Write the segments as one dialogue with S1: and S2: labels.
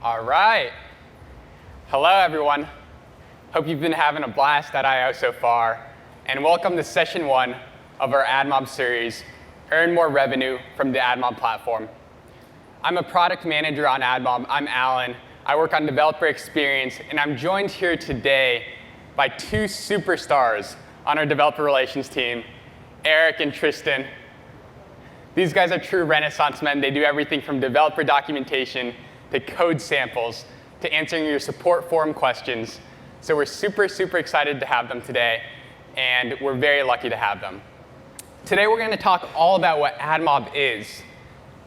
S1: All right. Hello, everyone. Hope you've been having a blast at I/O so far. And welcome to session 1 of our AdMob series, Earn More Revenue from the AdMob platform. I'm a product manager on AdMob. I'm Alan. I work on developer experience, and I'm joined here today by 2 superstars on our developer relations team, Eric and Tristan. These guys are true Renaissance men. They do everything from developer documentation to code samples to answering your support forum questions. So we're super, super excited to have them today, and we're very lucky to have them. Today we're going to talk all about what AdMob is,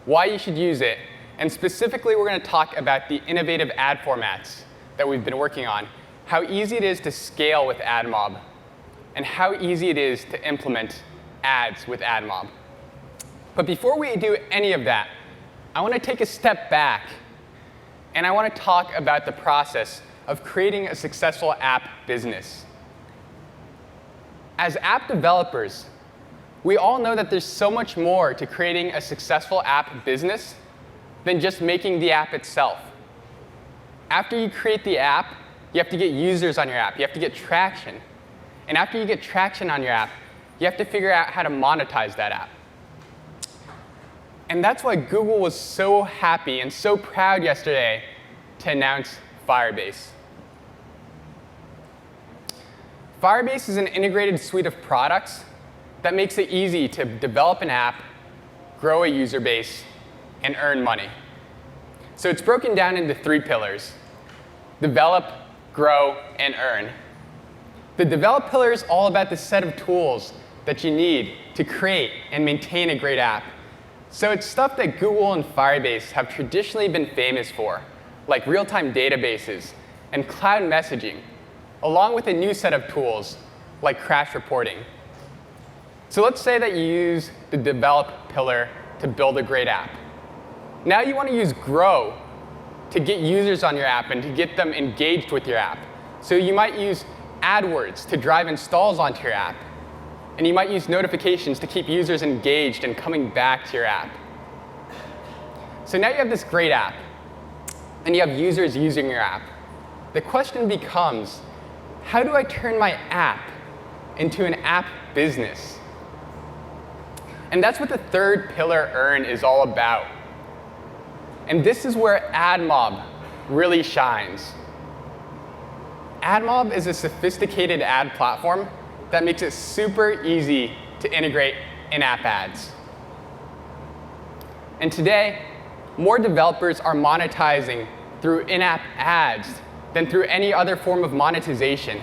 S1: why you should use it, and specifically we're going to talk about the innovative ad formats that we've been working on, how easy it is to scale with AdMob, and how easy it is to implement ads with AdMob. But before we do any of that, I want to take a step back, and I want to talk about the process of creating a successful app business. As app developers, we all know that there's so much more to creating a successful app business than just making the app itself. After you create the app, you have to get users on your app. You have to get traction. And after you get traction on your app, you have to figure out how to monetize that app. And that's why Google was so happy and so proud yesterday to announce Firebase. Firebase is an integrated suite of products that makes it easy to develop an app, grow a user base, and earn money. So it's broken down into 3 pillars: develop, grow, and earn. The develop pillar is all about the set of tools that you need to create and maintain a great app. So it's stuff that Google and Firebase have traditionally been famous for, like real-time databases and cloud messaging, along with a new set of tools like crash reporting. So let's say that you use the develop pillar to build a great app. Now you want to use grow to get users on your app and to get them engaged with your app. So you might use AdWords to drive installs onto your app. And you might use notifications to keep users engaged and coming back to your app. So now you have this great app, and you have users using your app. The question becomes, how do I turn my app into an app business? And that's what the 3rd pillar, earn, is all about. And this is where AdMob really shines. AdMob is a sophisticated ad platform that makes it super easy to integrate in-app ads. And today, more developers are monetizing through in-app ads than through any other form of monetization.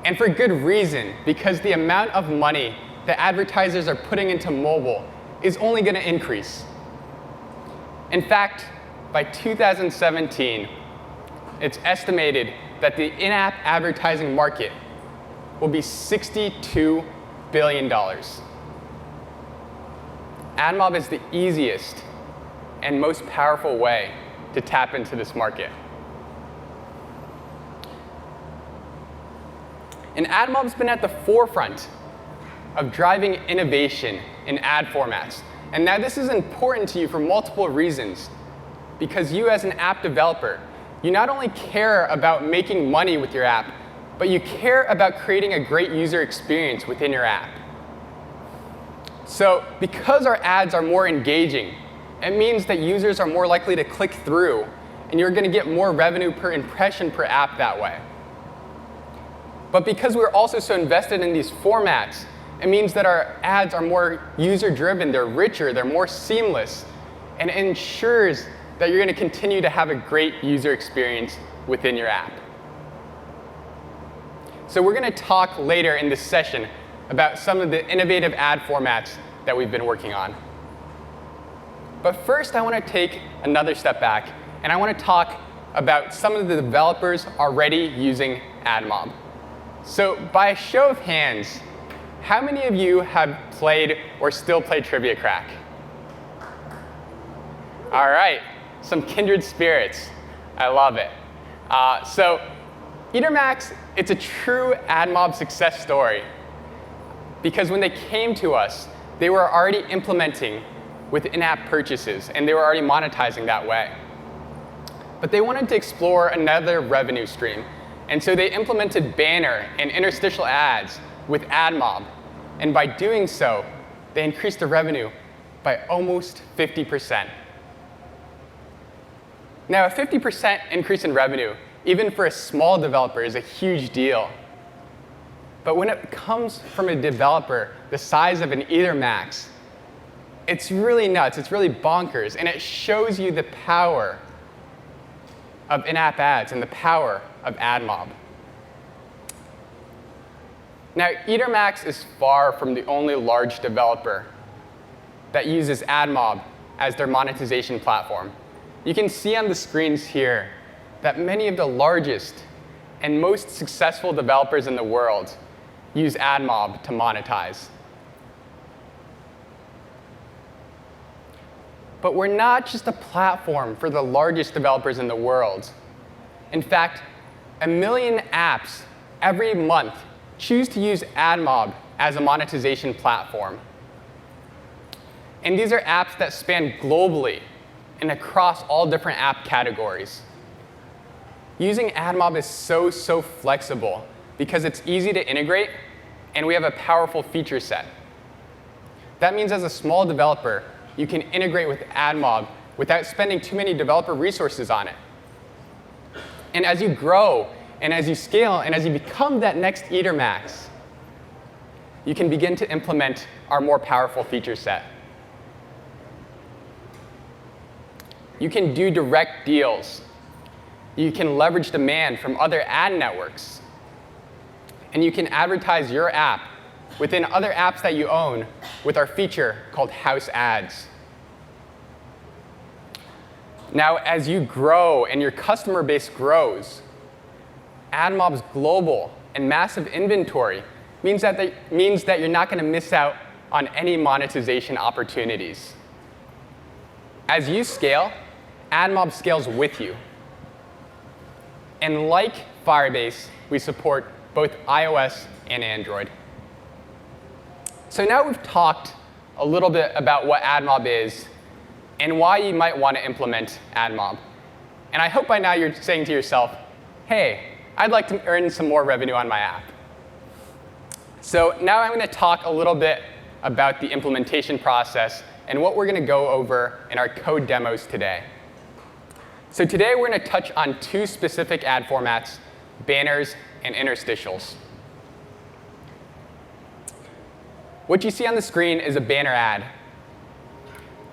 S1: And for good reason, because the amount of money that advertisers are putting into mobile is only going to increase. In fact, by 2017, it's estimated that the in-app advertising market will be $62 billion. AdMob is the easiest and most powerful way to tap into this market. And AdMob's been at the forefront of driving innovation in ad formats. And now this is important to you for multiple reasons. Because you as an app developer, you not only care about making money with your app, but you care about creating a great user experience within your app. So because our ads are more engaging, it means that users are more likely to click through, and you're going to get more revenue per impression per app that way. But because we're also so invested in these formats, it means that our ads are more user-driven, they're richer, they're more seamless, and it ensures that you're going to continue to have a great user experience within your app. So we're going to talk later in this session about some of the innovative ad formats that we've been working on. But first, I want to take another step back, and I want to talk about some of the developers already using AdMob. So by a show of hands, how many of you have played or still play Trivia Crack? All right, some kindred spirits. I love it. So Etermax, it's a true AdMob success story. Because when they came to us, they were already implementing with in-app purchases, and they were already monetizing that way. but they wanted to explore another revenue stream. And so they implemented banner and interstitial ads with AdMob. And by doing so, they increased the revenue by almost 50%. Now, a 50% increase in revenue, even for a small developer, is a huge deal. But when it comes from a developer the size of an Ethermax, it's really nuts, it's really bonkers, and it shows you the power of in-app ads and the power of AdMob. Now, Ethermax is far from the only large developer that uses AdMob as their monetization platform. You can see on the screens here that many of the largest and most successful developers in the world use AdMob to monetize. But we're not just a platform for the largest developers in the world. In fact, 1 million apps every month choose to use AdMob as a monetization platform. And these are apps that span globally and across all different app categories. Using AdMob is so flexible because it's easy to integrate, and we have a powerful feature set. That means as a small developer, you can integrate with AdMob without spending too many developer resources on it. And as you grow, and as you scale, and as you become that next Ethermax, you can begin to implement our more powerful feature set. You can do direct deals. You can leverage demand from other ad networks. And you can advertise your app within other apps that you own with our feature called House Ads. Now, as you grow and your customer base grows, AdMob's global and massive inventory means that you're not going to miss out on any monetization opportunities. As you scale, AdMob scales with you. And like Firebase, we support both iOS and Android. So now we've talked a little bit about what AdMob is and why you might want to implement AdMob. And I hope by now you're saying to yourself, hey, I'd like to earn some more revenue on my app. So now I'm going to talk a little bit about the implementation process and what we're going to go over in our code demos today. So today we're going to touch on two specific ad formats, banners and interstitials. What you see on the screen is a banner ad.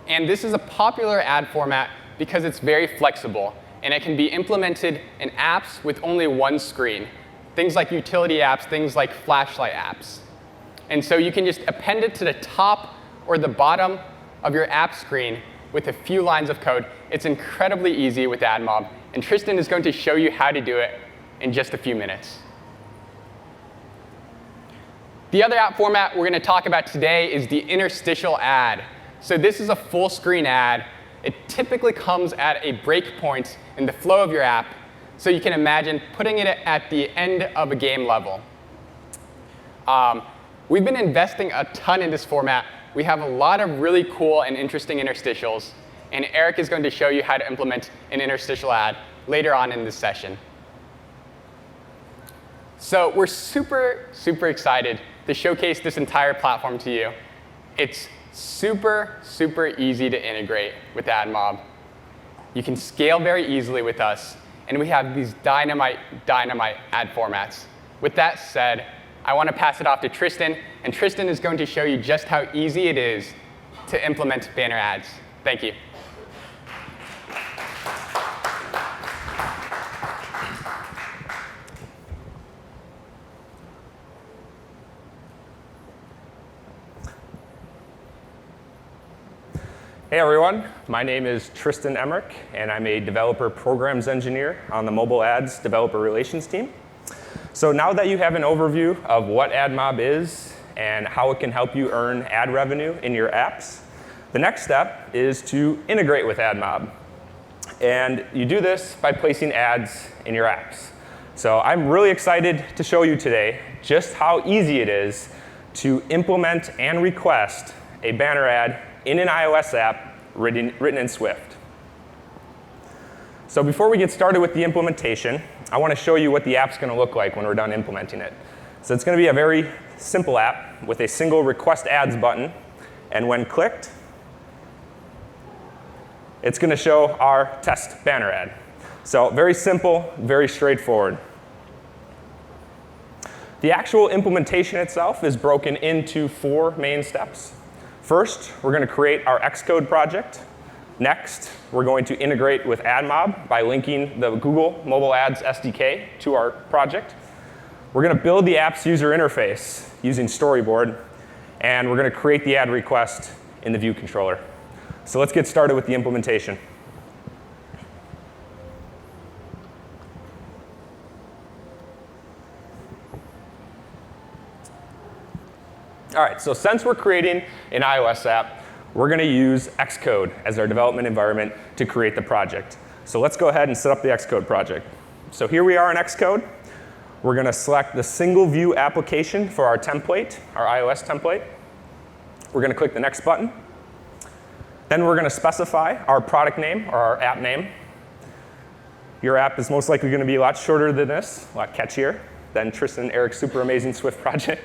S1: And this is a popular ad format because it's very flexible, and it can be implemented in apps with only one screen, things like utility apps, things like flashlight apps. And so you can just append it to the top or the bottom of your app screen with a few lines of code. It's incredibly easy with AdMob, and Tristan is going to show you how to do it in just a few minutes. The other app format we're going to talk about today is the interstitial ad. So this is a full screen ad. It typically comes at a breakpoint in the flow of your app, so you can imagine putting it at the end of a game level. We've been investing a ton in this format. We have a lot of really cool and interesting interstitials, and Eric is going to show you how to implement an interstitial ad later on in this session. So we're super excited to showcase this entire platform to you. It's super easy to integrate with AdMob. You can scale very easily with us, and we have these dynamite ad formats. With that said, I want to pass it off to Tristan, and Tristan is going to show you just how easy it is to implement banner ads. Thank you.
S2: Hey everyone, my name is Tristan Emmerich, and I'm a developer programs engineer on the mobile ads developer relations team. So now that you have an overview of what AdMob is and how it can help you earn ad revenue in your apps, the next step is to integrate with AdMob. And you do this by placing ads in your apps. So I'm really excited to show you today just how easy it is to implement and request a banner ad in an iOS app written in Swift. So before we get started with the implementation, I want to show you what the app's going to look like when we're done implementing it. So it's going to be a very simple app with a single Request Ads button. And when clicked, it's going to show our test banner ad. So very simple, very straightforward. The actual implementation itself is broken into 4 main steps. First, we're going to create our Xcode project. Next, we're going to integrate with AdMob by linking the Google Mobile Ads SDK to our project. We're going to build the app's user interface using Storyboard, and we're going to create the ad request in the view controller. So let's get started with the implementation. All right, so since we're creating an iOS app, we're going to use Xcode as our development environment to create the project. So let's go ahead and set up the Xcode project. So here we are in Xcode. We're going to select the single view application for our template, our iOS template. We're going to click the next button. Then we're going to specify our product name or our app name. Your app is most likely going to be a lot shorter than this, a lot catchier than Tristan and Eric's super amazing Swift project.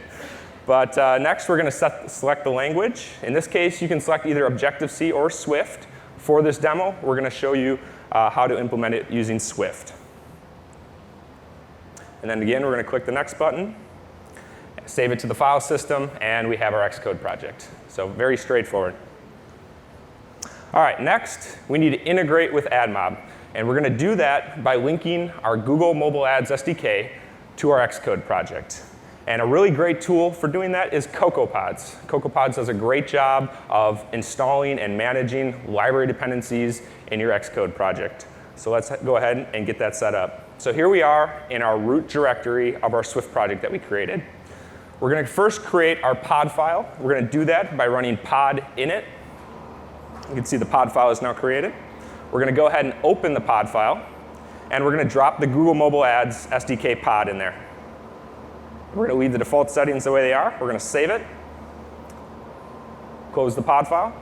S2: But next, we're going to select the language. In this case, you can select either Objective-C or Swift. For this demo, we're going to show you how to implement it using Swift. And then again, we're going to click the next button, save it to the file system, and we have our Xcode project. So very straightforward. All right, next, we need to integrate with AdMob. And we're going to do that by linking our Google Mobile Ads SDK to our Xcode project. And a really great tool for doing that is CocoaPods. CocoaPods does a great job of installing and managing library dependencies in your Xcode project. So let's go ahead and get that set up. So here we are in our root directory of our Swift project that we created. We're going to first create our pod file. We're going to do that by running pod init. You can see the pod file is now created. We're going to go ahead and open the pod file, and we're going to drop the Google Mobile Ads SDK pod in there. We're going to leave the default settings the way they are. We're going to save it, close the pod file.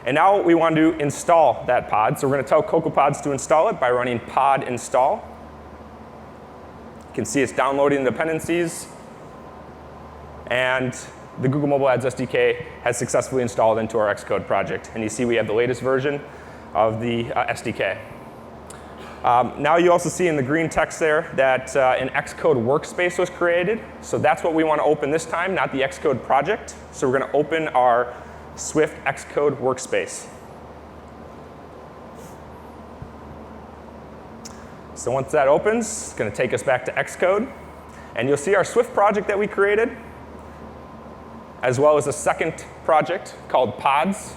S2: And now we want to install that pod. So we're going to tell CocoaPods to install it by running pod install. You can see it's downloading the dependencies. And the Google Mobile Ads SDK has successfully installed into our Xcode project. And you see we have the latest version of the SDK. Now you also see in the green text there that an Xcode workspace was created. So that's what we want to open this time, not the Xcode project. So we're going to open our Swift Xcode workspace. So once that opens, it's going to take us back to Xcode. And you'll see our Swift project that we created, as well as a second project called Pods.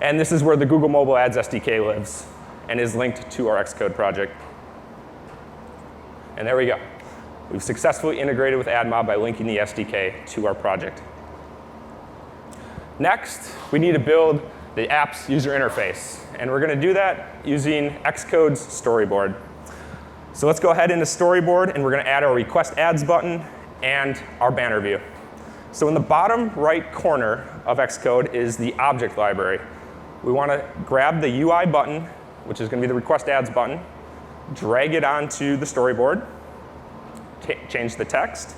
S2: And this is where the Google Mobile Ads SDK lives and is linked to our Xcode project. And there we go. We've successfully integrated with AdMob by linking the SDK to our project. Next, we need to build the app's user interface. And we're going to do that using Xcode's Storyboard. So let's go ahead into Storyboard, and we're going to add our Request Ads button and our banner view. So in the bottom right corner of Xcode is the object library. We want to grab the UI button, which is going to be the Request Ads button, drag it onto the storyboard, change the text.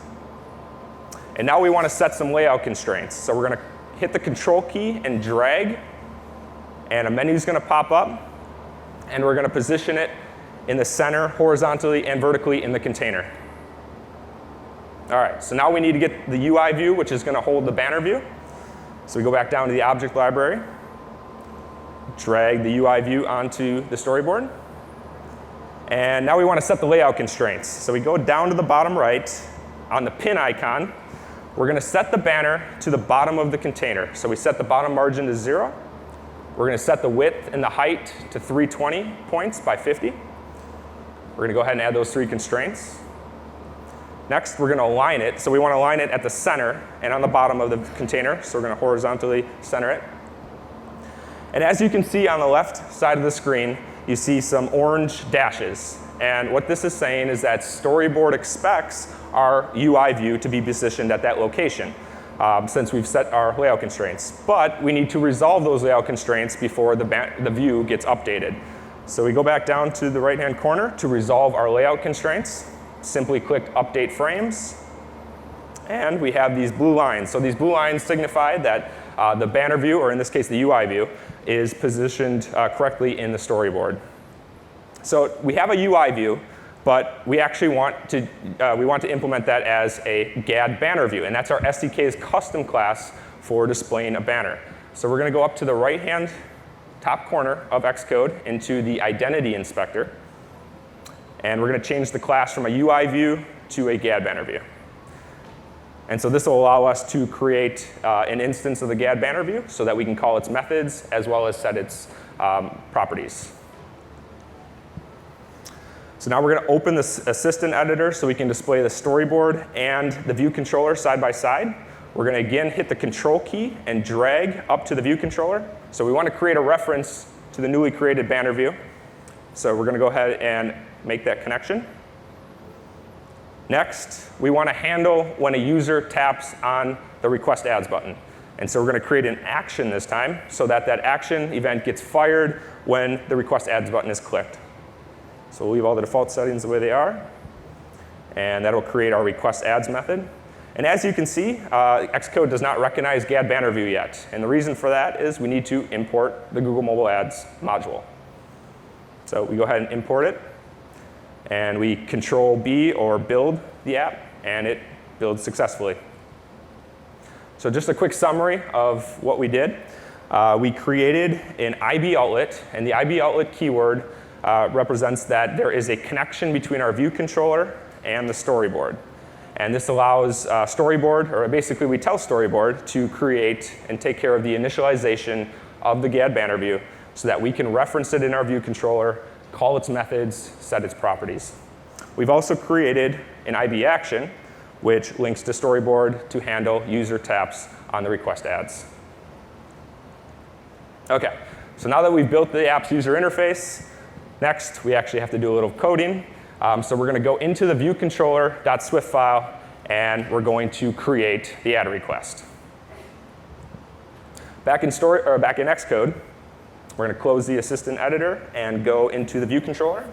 S2: And now we want to set some layout constraints. So we're going to hit the Control key and drag, and a menu is going to pop up, and we're going to position it in the center, horizontally and vertically in the container. All right, so now we need to get the UI view, which is going to hold the banner view. So we go back down to the object library, drag the UI view onto the storyboard. And now we want to set the layout constraints. So we go down to the bottom right on the pin icon. We're going to set the banner to the bottom of the container. So we set the bottom margin to 0. We're going to set the width and the height to 320 points by 50. We're going to go ahead and add those 3 constraints. Next, we're going to align it. So we want to align it at the center and on the bottom of the container. So we're going to horizontally center it. And as you can see on the left side of the screen, you see some orange dashes. And what this is saying is that Storyboard expects our UI view to be positioned at that location, since we've set our layout constraints. But we need to resolve those layout constraints before the view gets updated. So we go back down to the right-hand corner to resolve our layout constraints. Simply click Update Frames. And we have these blue lines. So these blue lines signify that the banner view, or in this case the UI view, is positioned correctly in the storyboard. So we have a UI view, but we actually want to implement that as a GAD banner view. And that's our SDK's custom class for displaying a banner. So we're going to go up to the right-hand top corner of Xcode into the Identity Inspector. And we're going to change the class from a UI view to a GAD banner view. And so this will allow us to create an instance of the GAD banner view so that we can call its methods as well as set its properties. So now we're going to open this assistant editor so we can display the storyboard and the view controller side by side. We're going to again hit the control key and drag up to the view controller. So we want to create a reference to the newly created banner view. So we're going to go ahead and make that connection. Next, we want to handle when a user taps on the Request Ads button. And so we're going to create an action this time so that that action event gets fired when the Request Ads button is clicked. So we'll leave all the default settings the way they are. And that'll create our Request Ads method. And as you can see, Xcode does not recognize GAD banner view yet. And the reason for that is we need to import the Google Mobile Ads module. So we go ahead and import it. And we Control B or build the app, and it builds successfully. So just a quick summary of what we did. We created an IB outlet, and the IB outlet keyword represents that there is a connection between our view controller and the storyboard. And this allows storyboard, or basically we tell storyboard to create and take care of the initialization of the GAD banner view so that we can reference it in our view controller, call its methods, set its properties. We've also created an IB action, which links to storyboard to handle user taps on the request ads. OK, so now that we've built the app's user interface, next we actually have to do a little coding. So we're going to go into the view controller.swift file, and we're going to create the ad request. Back in Xcode, we're going to close the assistant editor and go into the view controller.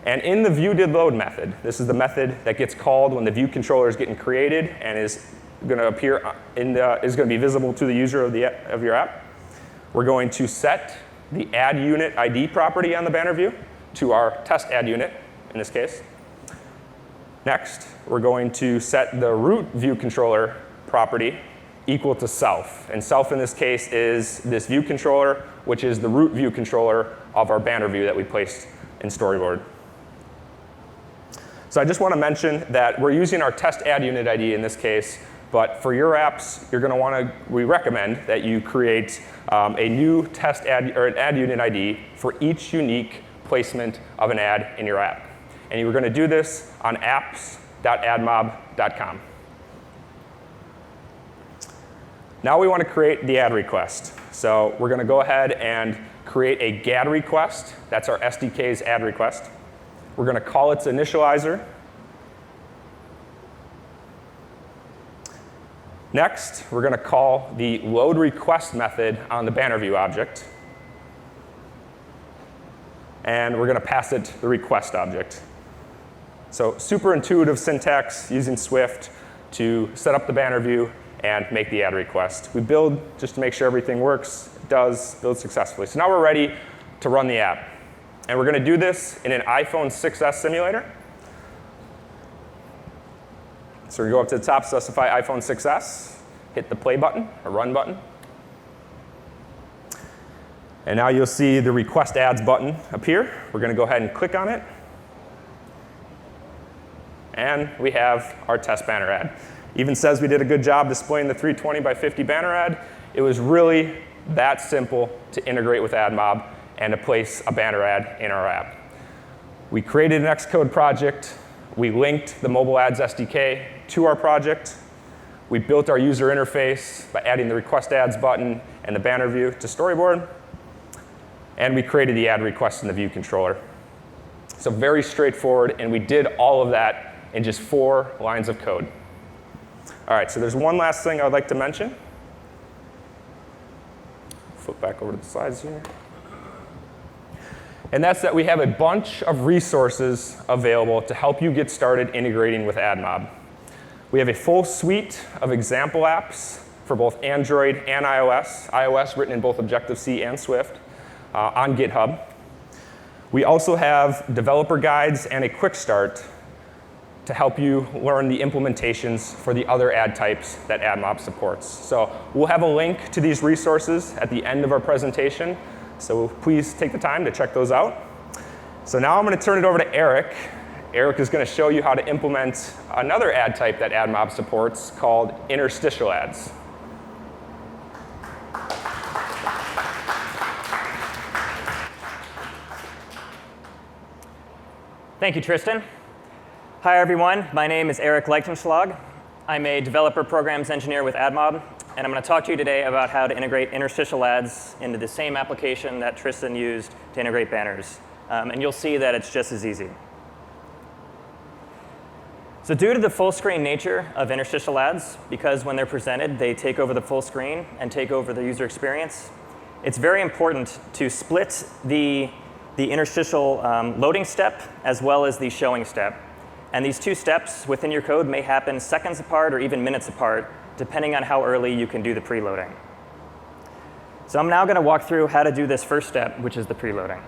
S2: And in the viewDidLoad method, this is the method that gets called when the view controller is getting created and is going to appear is going to be visible to the user of your app. We're going to set the ad unit ID property on the banner view to our test ad unit in this case. Next, we're going to set the root view controller property equal to self. And self in this case is this view controller, which is the root view controller of our banner view that we placed in storyboard. So I just want to mention that we're using our test ad unit ID in this case, but for your apps, you're going to we recommend that you create a new test ad or an ad unit ID for each unique placement of an ad in your app. And you're going to do this on apps.admob.com. Now we want to create the ad request. So we're going to go ahead and create a GAD request. That's our SDK's ad request. We're going to call its initializer. Next, we're going to call the load request method on the banner view object. And we're going to pass it the request object. So super intuitive syntax using Swift to set up the banner view and make the ad request. We build just to make sure everything works. It does build successfully. So now we're ready to run the app. And we're going to do this in an iPhone 6s simulator. So we're going to go up to the top, specify iPhone 6s, hit the play button, or run button. And now you'll see the request ads button appear. We're going to go ahead and click on it. And we have our test banner ad. Even says we did a good job displaying the 320 by 50 banner ad. It was really that simple to integrate with AdMob and to place a banner ad in our app. We created an Xcode project. We linked the mobile ads SDK to our project. We built our user interface by adding the request ads button and the banner view to storyboard. And we created the ad request in the view controller. So very straightforward, and we did all of that in just 4 lines of code. All right, so there's one last thing I would like to mention. Flip back over to the slides here. And that's that we have a bunch of resources available to help you get started integrating with AdMob. We have a full suite of example apps for both Android and iOS written in both Objective-C and Swift on GitHub. We also have developer guides and a quick start to help you learn the implementations for the other ad types that AdMob supports. So we'll have a link to these resources at the end of our presentation, so please take the time to check those out. So now I'm going to turn it over to Eric. Eric is going to show you how to implement another ad type that AdMob supports called Interstitial Ads.
S3: Thank you, Tristan. Hi, everyone. My name is Eric Lichtenschlag. I'm a developer programs engineer with AdMob, and I'm going to talk to you today about how to integrate interstitial ads into the same application that Tristan used to integrate banners. And you'll see that it's just as easy. So due to the full screen nature of interstitial ads, because when they're presented, they take over the full screen and take over the user experience, it's very important to split the interstitial loading step as well as the showing step. And these two steps within your code may happen seconds apart or even minutes apart, depending on how early you can do the preloading. So I'm now going to walk through how to do this first step, which is the preloading.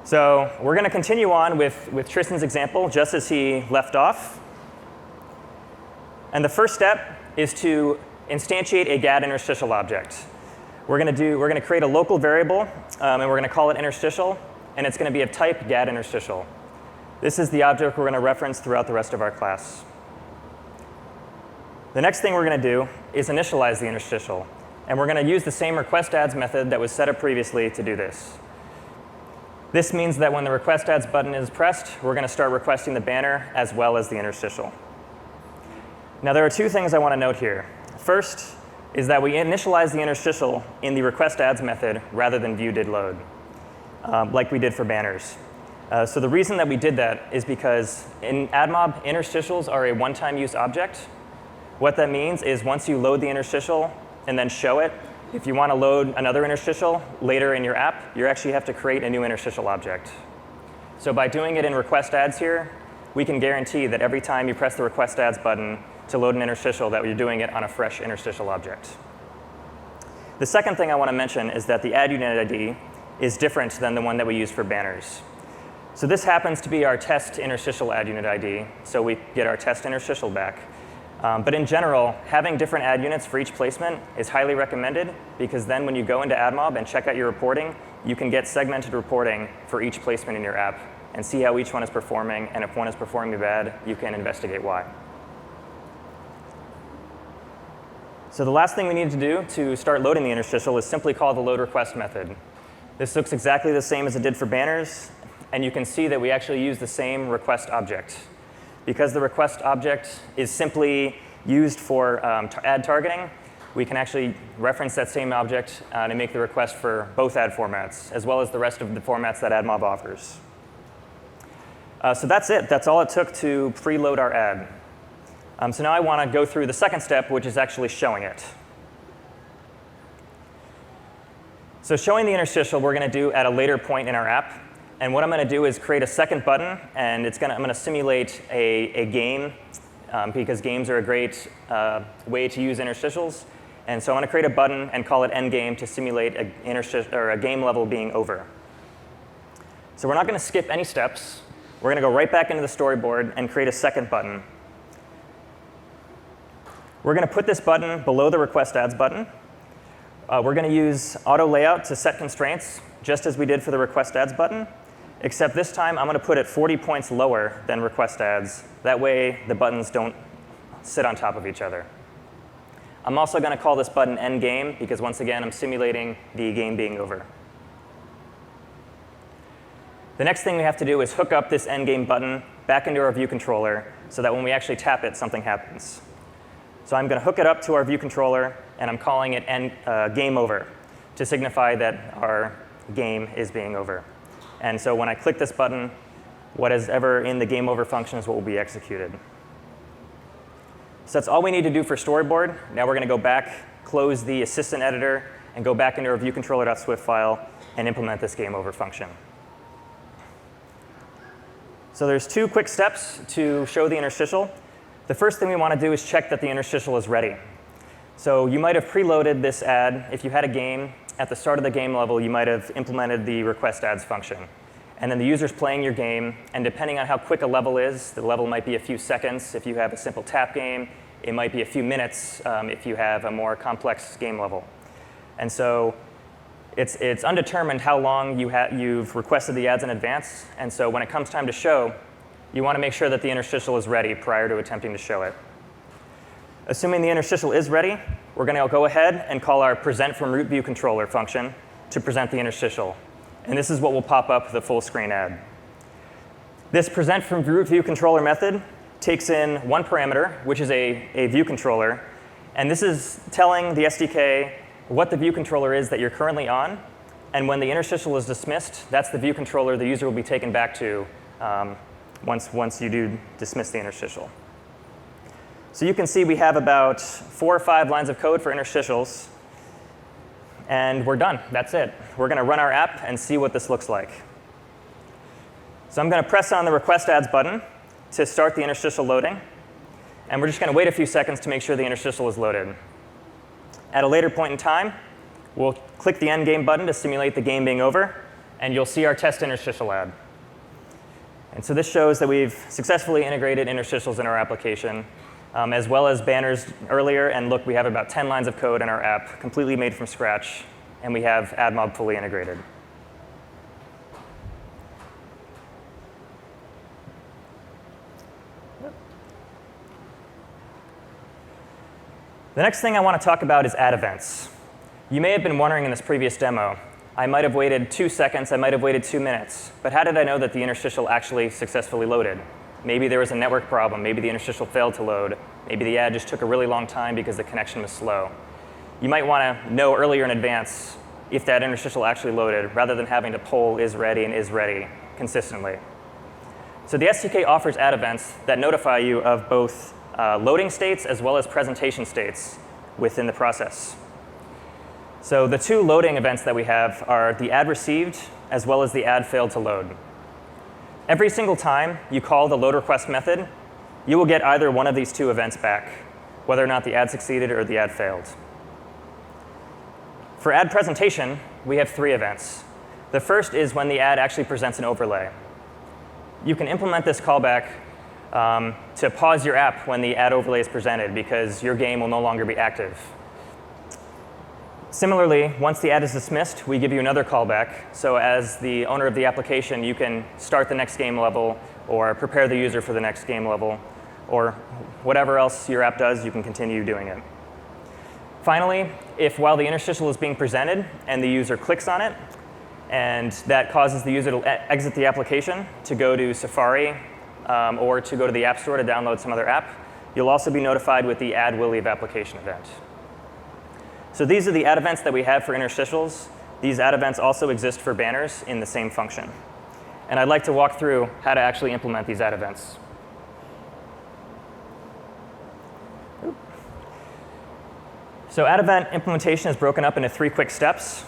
S3: So we're going to continue on with Tristan's example, just as he left off. And the first step is to instantiate a GAD interstitial object. We're going to create a local variable, and we're going to call it interstitial, and it's going to be of type GAD interstitial. This is the object we're going to reference throughout the rest of our class. The next thing we're going to do is initialize the interstitial, and we're going to use the same request ads method that was set up previously to do this. This means that when the request ads button is pressed, we're going to start requesting the banner as well as the interstitial. Now, there are two things I want to note here. First is that we initialize the interstitial in the request ads method rather than view did load, like we did for banners. So the reason that we did that is because in AdMob, interstitials are a one-time use object. What that means is once you load the interstitial and then show it, if you want to load another interstitial later in your app, you actually have to create a new interstitial object. So by doing it in request ads here, we can guarantee that every time you press the request ads button to load an interstitial, that you're doing it on a fresh interstitial object. The second thing I want to mention is that the ad unit ID is different than the one that we use for banners. So this happens to be our test interstitial ad unit ID, so we get our test interstitial back. But in general, having different ad units for each placement is highly recommended, because then when you go into AdMob and check out your reporting, you can get segmented reporting for each placement in your app and see how each one is performing, and if one is performing bad, you can investigate why. So the last thing we need to do to start loading the interstitial is simply call the load request method. This looks exactly the same as it did for banners, and you can see that we actually use the same request object. Because the request object is simply used for ad targeting, we can actually reference that same object to make the request for both ad formats, as well as the rest of the formats that AdMob offers. So that's it. That's all it took to preload our ad. So now I want to go through the second step, which is actually showing it. So showing the interstitial we're going to do at a later point in our app. And what I'm going to do is create a second button, and I'm going to simulate a game, because games are a great way to use interstitials. And so I'm going to create a button and call it endgame to simulate a game level being over. So we're not going to skip any steps. We're going to go right back into the storyboard and create a second button. We're going to put this button below the request ads button. We're going to use auto layout to set constraints, just as we did for the request ads button, except this time I'm going to put it 40 points lower than request ads. That way the buttons don't sit on top of each other. I'm also going to call this button endgame, because once again I'm simulating the game being over. The next thing we have to do is hook up this endgame button back into our view controller so that when we actually tap it, something happens. So I'm going to hook it up to our view controller, and I'm calling it game over to signify that our game is being over. And so when I click this button, what is ever in the game over function is what will be executed. So that's all we need to do for storyboard. Now we're going to go back, close the assistant editor, and go back into our viewcontroller.swift file and implement this game over function. So there's 2 quick steps to show the interstitial. The first thing we want to do is check that the interstitial is ready. So you might have preloaded this ad. If you had a game, at the start of the game level, you might have implemented the request ads function. And then the user's playing your game, and depending on how quick a level is, the level might be a few seconds. If you have a simple tap game, it might be a few minutes if you have a more complex game level. And so it's undetermined how long you've requested the ads in advance. And so when it comes time to show, you want to make sure that the interstitial is ready prior to attempting to show it. Assuming the interstitial is ready, we're going to go ahead and call our present from root view controller function to present the interstitial. And this is what will pop up the full screen ad. This present from root view controller method takes in 1 parameter, which is a view controller. And this is telling the SDK what the view controller is that you're currently on. And when the interstitial is dismissed, that's the view controller the user will be taken back to once you do dismiss the interstitial. So you can see we have about 4 or 5 lines of code for interstitials. And we're done. That's it. We're going to run our app and see what this looks like. So I'm going to press on the request ads button to start the interstitial loading. And we're just going to wait a few seconds to make sure the interstitial is loaded. At a later point in time, we'll click the end game button to simulate the game being over. And you'll see our test interstitial ad. And so this shows that we've successfully integrated interstitials in our application, as well as banners earlier. And look, we have about 10 lines of code in our app, completely made from scratch. And we have AdMob fully integrated. The next thing I want to talk about is ad events. You may have been wondering in this previous demo, I might have waited 2 seconds, I might have waited 2 minutes, but how did I know that the interstitial actually successfully loaded? Maybe there was a network problem, maybe the interstitial failed to load, maybe the ad just took a really long time because the connection was slow. You might want to know earlier in advance if that interstitial actually loaded, rather than having to poll is ready and is ready consistently. So the SDK offers ad events that notify you of both loading states as well as presentation states within the process. So the 2 loading events that we have are the ad received as well as the ad failed to load. Every single time you call the load request method, you will get either one of these 2 events back, whether or not the ad succeeded or the ad failed. For ad presentation, we have 3 events. The first is when the ad actually presents an overlay. You can implement this callback to pause your app when the ad overlay is presented, because your game will no longer be active. Similarly, once the ad is dismissed, we give you another callback. So as the owner of the application, you can start the next game level or prepare the user for the next game level, or whatever else your app does, you can continue doing it. Finally, if while the interstitial is being presented and the user clicks on it, and that causes the user to exit the application to go to Safari or to go to the App Store to download some other app, you'll also be notified with the add will leave application event. So these are the ad events that we have for interstitials. These ad events also exist for banners in the same function. And I'd like to walk through how to actually implement these ad events. So ad event implementation is broken up into 3 quick steps.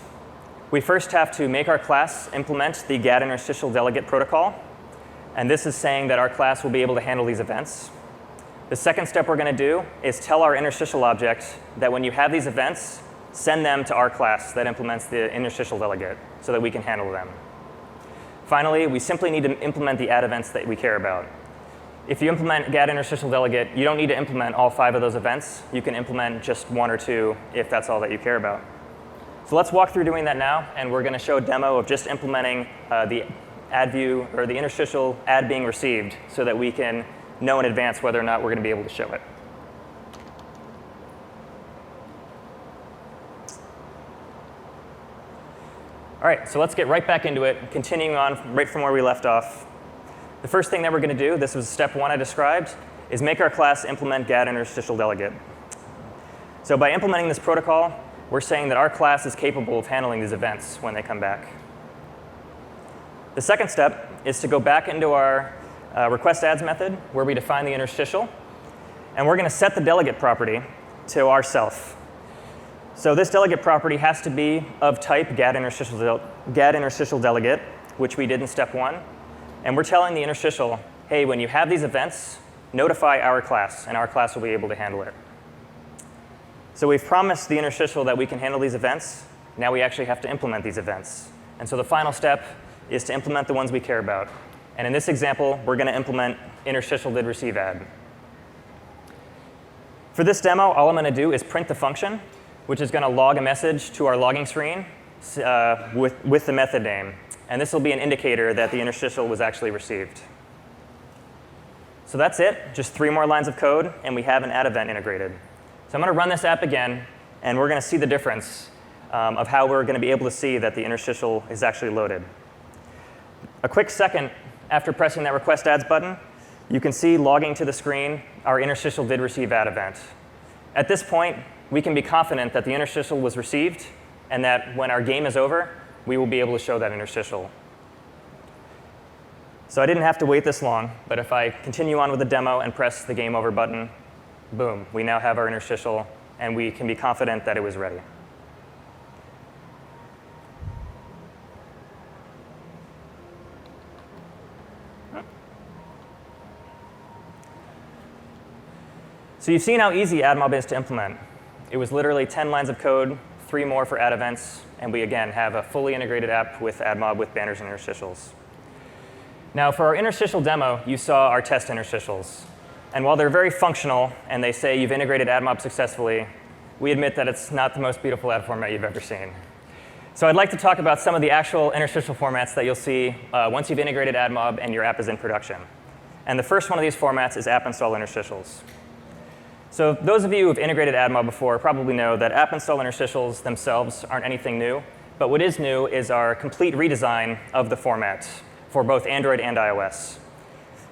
S3: We first have to make our class implement the get interstitial delegate protocol. And this is saying that our class will be able to handle these events. The second step we're going to do is tell our interstitial object that when you have these events, send them to our class that implements the interstitial delegate so that we can handle them. Finally, we simply need to implement the ad events that we care about. If you implement get interstitial delegate, you don't need to implement all 5 of those events. You can implement just 1 or 2 if that's all that you care about. So let's walk through doing that now, and we're going to show a demo of just implementing the ad view or the interstitial ad being received so that we can know in advance whether or not we're going to be able to show it. All right, so let's get right back into it, continuing on right from where we left off. The first thing that we're going to do, this was step 1 I described, is make our class implement get interstitial delegate. So by implementing this protocol, we're saying that our class is capable of handling these events when they come back. The second step is to go back into our request ads method where we define the interstitial. And we're going to set the delegate property to ourself. So this delegate property has to be of type getInterstitial delegate, which we did in step 1. And we're telling the interstitial, hey, when you have these events, notify our class, and our class will be able to handle it. So we've promised the interstitial that we can handle these events. Now we actually have to implement these events. And so the final step is to implement the ones we care about. And in this example, we're going to implement interstitial did receive add. For this demo, all I'm going to do is print the function, which is going to log a message to our logging screen with the method name. And this will be an indicator that the interstitial was actually received. So that's it, just 3 more lines of code, and we have an add event integrated. So I'm going to run this app again, and we're going to see the difference of how we're going to be able to see that the interstitial is actually loaded. A quick second after pressing that request adds button, you can see logging to the screen our interstitial did receive add event. At this point, we can be confident that the interstitial was received, and that when our game is over, we will be able to show that interstitial. So I didn't have to wait this long, but if I continue on with the demo and press the game over button, boom, we now have our interstitial, and we can be confident that it was ready. So you've seen how easy AdMob is to implement. It was literally 10 lines of code, 3 more for add events, and we, again, have a fully integrated app with AdMob with banners and interstitials. Now, for our interstitial demo, you saw our test interstitials. And while they're very functional, and they say you've integrated AdMob successfully, we admit that it's not the most beautiful ad format you've ever seen. So I'd like to talk about some of the actual interstitial formats that you'll see once you've integrated AdMob and your app is in production. And the first one of these formats is app install interstitials. So those of you who have integrated AdMob before probably know that app install interstitials themselves aren't anything new. But what is new is our complete redesign of the format for both Android and iOS.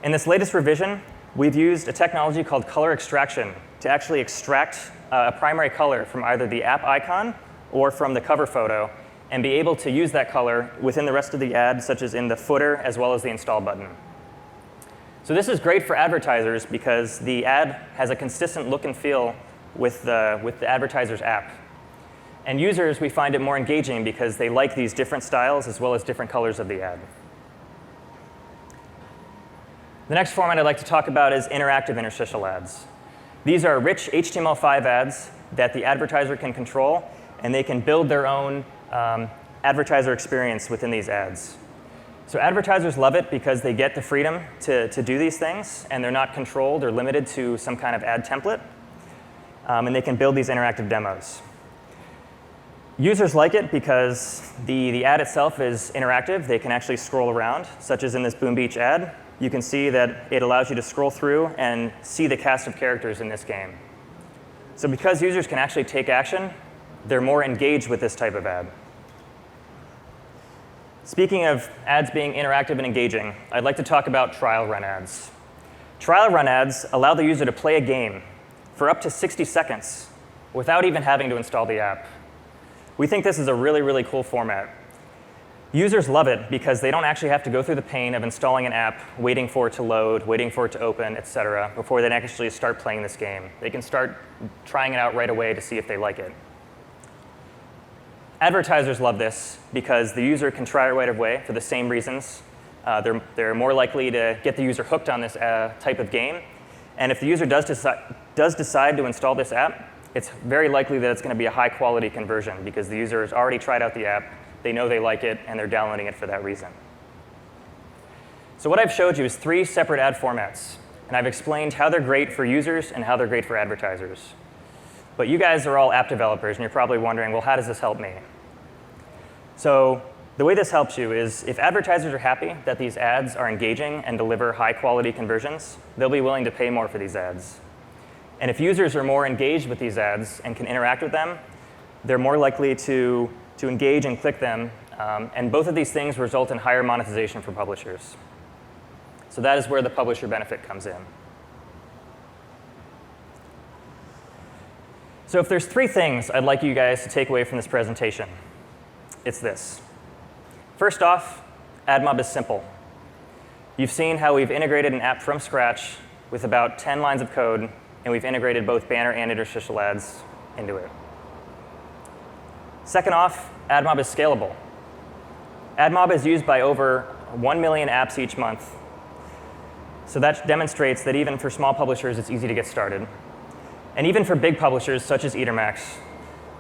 S3: In this latest revision, we've used a technology called color extraction to actually extract a primary color from either the app icon or from the cover photo and be able to use that color within the rest of the ad, such as in the footer as well as the install button. So this is great for advertisers because the ad has a consistent look and feel with the advertiser's app. And users, we find it more engaging because they like these different styles as well as different colors of the ad. The next format I'd like to talk about is interactive interstitial ads. These are rich HTML5 ads that the advertiser can control, and they can build their own advertiser experience within these ads. So advertisers love it because they get the freedom to do these things, and they're not controlled or limited to some kind of ad template, and they can build these interactive demos. Users like it because the ad itself is interactive. They can actually scroll around, such as in this Boom Beach ad. You can see that it allows you to scroll through and see the cast of characters in this game. So because users can actually take action, they're more engaged with this type of ad. Speaking of ads being interactive and engaging, I'd like to talk about trial run ads. Trial run ads allow the user to play a game for up to 60 seconds without even having to install the app. We think this is a really, really cool format. Users love it because they don't actually have to go through the pain of installing an app, waiting for it to load, waiting for it to open, et cetera, before they actually start playing this game. They can start trying it out right away to see if they like it. Advertisers love this because the user can try it right away for the same reasons. They're more likely to get the user hooked on this type of game. And if the user does decide to install this app, it's very likely that it's going to be a high-quality conversion because the user has already tried out the app, they know they like it, and they're downloading it for that reason. So what I've showed you is 3 separate ad formats. And I've explained how they're great for users and how they're great for advertisers. But you guys are all app developers, and you're probably wondering, well, how does this help me? So the way this helps you is if advertisers are happy that these ads are engaging and deliver high-quality conversions, they'll be willing to pay more for these ads. And if users are more engaged with these ads and can interact with them, they're more likely to engage and click them. And both of these things result in higher monetization for publishers. So that is where the publisher benefit comes in. So if there's 3 things I'd like you guys to take away from this presentation, it's this. First off, AdMob is simple. You've seen how we've integrated an app from scratch with about 10 lines of code and we've integrated both banner and interstitial ads into it. Second off, AdMob is scalable. AdMob is used by over 1 million apps each month. So that demonstrates that even for small publishers, it's easy to get started. And even for big publishers, such as Eatermax,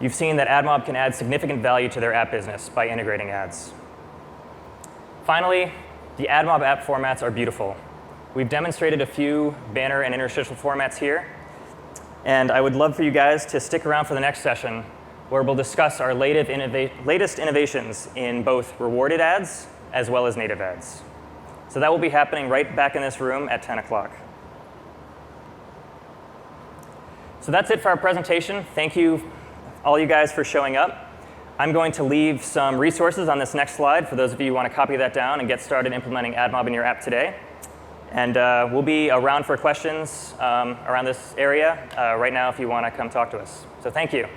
S3: you've seen that AdMob can add significant value to their app business by integrating ads. Finally, the AdMob app formats are beautiful. We've demonstrated a few banner and interstitial formats here. And I would love for you guys to stick around for the next session, where we'll discuss our latest innovations in both rewarded ads as well as native ads. So that will be happening right back in this room at 10 o'clock. So that's it for our presentation. Thank you, all you guys, for showing up. I'm going to leave some resources on this next slide for those of you who want to copy that down and get started implementing AdMob in your app today. And we'll be around for questions around this area right now if you want to come talk to us. So thank you.